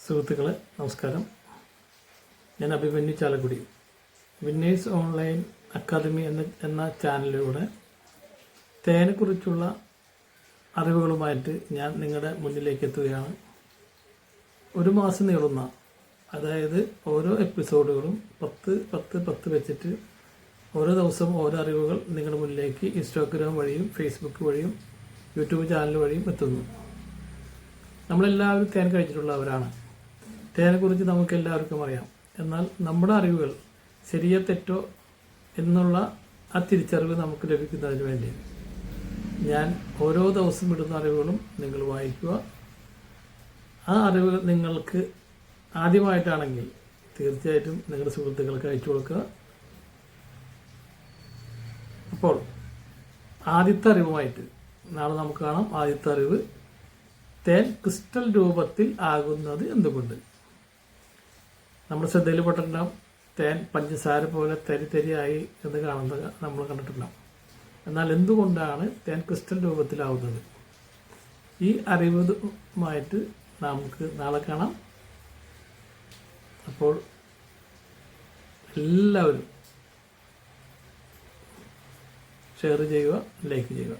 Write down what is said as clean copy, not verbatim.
സുഹൃത്തുക്കളെ നമസ്കാരം. ഞാൻ Abhimanyu Chalakudy. Winners online academy എന്ന ചാനലിലൂടെ തേനെക്കുറിച്ചുള്ള അറിവുകളുമായിട്ട് ഞാൻ നിങ്ങളുടെ മുന്നിലേക്ക് എത്തുകയാണ്. ഒരു മാസം നീളുന്ന, അതായത് ഓരോ എപ്പിസോഡുകളും 10 വെച്ചിട്ട് ഓരോ ദിവസവും ഓരോ അറിവുകൾ നിങ്ങളുടെ മുന്നിലേക്ക് ഇൻസ്റ്റാഗ്രാം വഴിയും ഫേസ്ബുക്ക് വഴിയും യൂട്യൂബ് ചാനൽ വഴിയും എത്തുന്നു. നമ്മളെല്ലാവരും തേൻ കഴിച്ചിട്ടുള്ളവരാണ്. തേനെക്കുറിച്ച് നമുക്ക് എല്ലാവർക്കും അറിയാം. എന്നാൽ നമ്മുടെ അറിവുകൾ ശരിയോ തെറ്റോ എന്നുള്ള ആ തിരിച്ചറിവ് നമുക്ക് ലഭിക്കുന്നതിന് വേണ്ടി ഞാൻ ഓരോ ദിവസം ഇടുന്ന അറിവുകളും നിങ്ങൾ വായിക്കുക. ആ അറിവുകൾ നിങ്ങൾക്ക് ആദ്യമായിട്ടാണെങ്കിൽ തീർച്ചയായിട്ടും നിങ്ങളുടെ സുഹൃത്തുക്കൾക്ക് അയച്ചു കൊടുക്കുക. അപ്പോൾ ആദ്യത്തെ അറിവുമായിട്ട് നാളെ നമുക്ക് കാണാം. ആദ്യത്തെ അറിവ്: തേൻ ക്രിസ്റ്റൽ രൂപത്തിൽ ആകുന്നത് എന്തുകൊണ്ട്? നമ്മുടെ ശ്രദ്ധയിൽപ്പെട്ടിട്ടുണ്ടാവും, തേൻ പഞ്ചസാര പോലെ തരിതരിയായി എന്ന് കാണുന്നത് നമ്മൾ കണ്ടിട്ടുണ്ടാവും. എന്നാൽ എന്തുകൊണ്ടാണ് തേൻ ക്രിസ്റ്റൽ രൂപത്തിലാവുന്നത്? ഈ അറിവുമായിട്ട് നമുക്ക് നാളെ കാണാം. അപ്പോൾ എല്ലാവരും ഷെയർ ചെയ്യുക, ലൈക്ക് ചെയ്യുക.